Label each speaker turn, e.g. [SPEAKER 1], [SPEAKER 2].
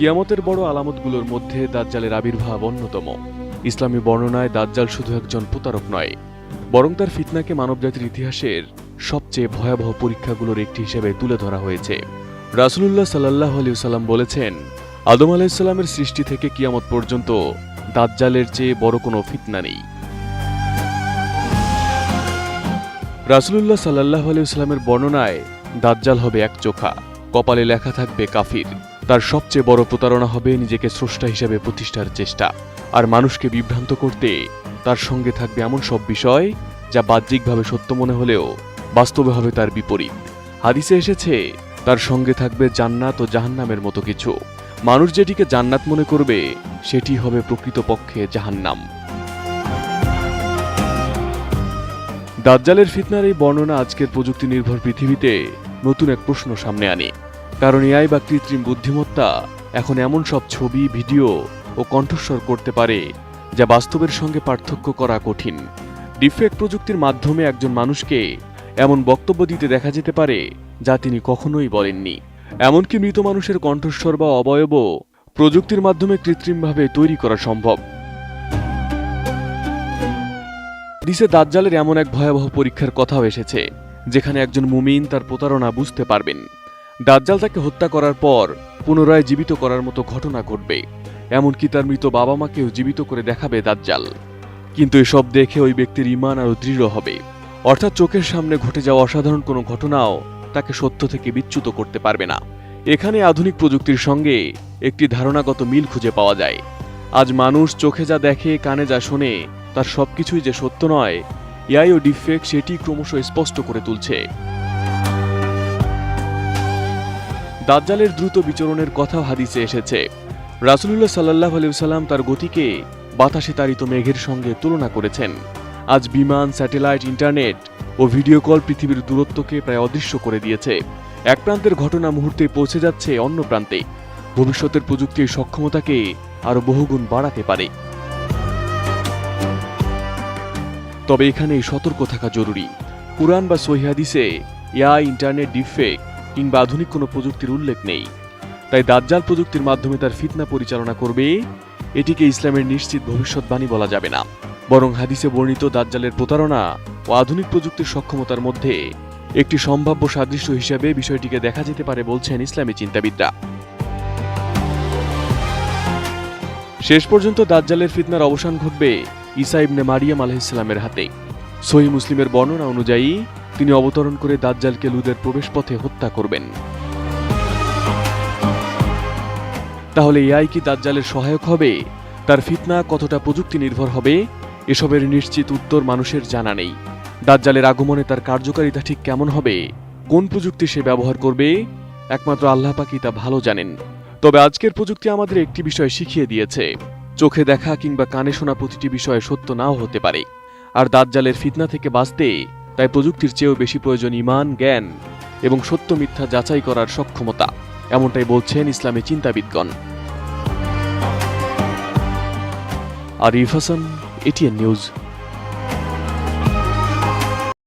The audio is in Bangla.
[SPEAKER 1] কিয়ামতের বড় আলামতগুলোর মধ্যে দাজ্জালের আবির্ভাব অন্যতম। ইসলামী বর্ণনায় দাজ্জাল শুধু একজন প্রতারক নয়, বরং তার ফিতনাকে মানবজাতির ইতিহাসের সবচেয়ে ভয়াবহ পরীক্ষাগুলোর একটি হিসেবে তুলে ধরা হয়েছে। রাসূলুল্লাহ সাল্লাল্লাহু আলাইহি ওয়াসাল্লাম বলেছেন, আদম আলাইহিস সালামের সৃষ্টি থেকে কিয়ামত পর্যন্ত দাজ্জালের চেয়ে বড় কোনো ফিতনা নেই। রাসূলুল্লাহ সাল্লাল্লাহু আলাইহি ওয়াসাল্লামের বর্ণনায় দাজ্জাল হবে একচোখা, কপালে লেখা থাকবে কাফির। তার সবচেয়ে বড় প্রতারণা হবে নিজেকে স্রষ্টা হিসেবে প্রতিষ্ঠার চেষ্টা, আর মানুষকে বিভ্রান্ত করতে তার সঙ্গে থাকবে এমন সব বিষয় যা বাহ্যিকভাবে সত্য মনে হলেও বাস্তবে হবে তার বিপরীত। হাদিসে এসেছে, তার সঙ্গে থাকবে জান্নাত ও জাহান্নামের মতো কিছু। মানুষ যেটিকে জান্নাত মনে করবে সেটি হবে প্রকৃতপক্ষে জাহান্নাম। দাজ্জালের ফিতনার এই বর্ণনা আজকের প্রযুক্তি নির্ভর পৃথিবীতে নতুন এক প্রশ্ন সামনে আনে। কারণ এআই বা কৃত্রিম বুদ্ধিমত্তা এখন এমন সব ছবি, ভিডিও ও কণ্ঠস্বর করতে পারে যা বাস্তবের সঙ্গে পার্থক্য করা কঠিন। ডিফেক্ট প্রযুক্তির মাধ্যমে একজন মানুষকে এমন বক্তব্য দিতে দেখা যেতে পারে যা তিনি কখনোই বলেননি। এমনকি মৃত মানুষের কণ্ঠস্বর বা অবয়বও প্রযুক্তির মাধ্যমে কৃত্রিমভাবে তৈরি করা সম্ভব। হাদিসে দাজ্জালের এমন এক ভয়াবহ পরীক্ষার কথাও এসেছে, যেখানে একজন মুমিন তার প্রতারণা বুঝতে পারবেন। দাজ্জাল তাকে হত্যা করার পর পুনরায় জীবিত করার মতো ঘটনা ঘটবে, এমনকি তার মৃত বাবা মাকেও জীবিত করে দেখাবে দাজ্জাল। কিন্তু এসব দেখে ওই ব্যক্তির ঈমান আরও দৃঢ় হবে, অর্থাৎ চোখের সামনে ঘটে যাওয়া অসাধারণ কোনো ঘটনাও তাকে সত্য থেকে বিচ্যুত করতে পারবে না। এখানে আধুনিক প্রযুক্তির সঙ্গে একটি ধারণাগত মিল খুঁজে পাওয়া যায়। আজ মানুষ চোখে যা দেখে, কানে যা শোনে, তার সবকিছুই যে সত্য নয়, এআই ও ডিফেক্ট সেটি ক্রমশ স্পষ্ট করে তুলছে। দাজ্জালের দ্রুত বিচরণের কথাও হাদিসে এসেছে। রাসূলুল্লাহ সাল্লাল্লাহু আলাইহি ওয়াসাল্লাম তার গতিকে বাতাসে তাড়িত মেঘের সঙ্গে তুলনা করেছেন। আজ বিমান, স্যাটেলাইট, ইন্টারনেট ও ভিডিও কল পৃথিবীর দূরত্বকে প্রায় অদৃশ্য করে দিয়েছে। এক প্রান্তের ঘটনা মুহূর্তে পৌঁছে যাচ্ছে অন্য প্রান্তে। ভবিষ্যতের প্রযুক্তির সক্ষমতাকে আরও বহুগুণ বাড়াতে পারে। তবে এখানেই সতর্ক থাকা জরুরি। কুরআন বা সহিহ হাদিসে এআই, ইন্টারনেট, ডিফেক্ট কিংবা আধুনিক কোনো প্রযুক্তির উল্লেখ নেই। তাই দাজ্জাল প্রযুক্তির মাধ্যমে তার ফিতনা পরিচালনা করবে, এটিকে ইসলামের নিশ্চিত ভবিষ্যৎবাণী বলা যাবে না। বরং হাদিসে বর্ণিত দাজ্জালের প্রতারণা ও আধুনিক প্রযুক্তির সক্ষমতার মধ্যে একটি সম্ভাব্য সাদৃশ্য হিসেবে বিষয়টিকে দেখা যেতে পারে বলছেন ইসলামী চিন্তাবিদরা। শেষ পর্যন্ত দাজ্জালের ফিতনার অবসান ঘটবে ঈসা ইবনে মারিয়াম আলাইহিস সালামের হাতে। সহিহ মুসলিমের বর্ণনা অনুযায়ী তিনি অবতরণ করে দাজ্জালকে লুদের প্রবেশপথে হত্যা করবেন। তাহলে এআই কি দাজ্জালের সহায়ক হবে? তার ফিতনা কতটা প্রযুক্তি নির্ভর হবে? এসবের নিশ্চিত উত্তর মানুষের জানা নেই। দাজ্জালের আগমনে তার কার্যকারিতা ঠিক কেমন হবে, কোন প্রযুক্তি সে ব্যবহার করবে, একমাত্র আল্লাহ পাকই তা ভালো জানেন। তবে আজকের প্রযুক্তি আমাদের একটি বিষয় শিখিয়ে দিয়েছে, চোখে দেখা কিংবা কানে শোনা প্রতিটি বিষয় সত্য নাও হতে পারে। আর দাজ্জালের ফিতনা থেকে বাঁচতে তাই প্রযুক্তির চেয়েও বেশি প্রয়োজন ঈমান, জ্ঞান এবং সত্য মিথ্যা যাচাই করার সক্ষমতা। এমনটাই বলছেন ইসলামী চিন্তাবিদগণ। Arif Hasan, ATN news.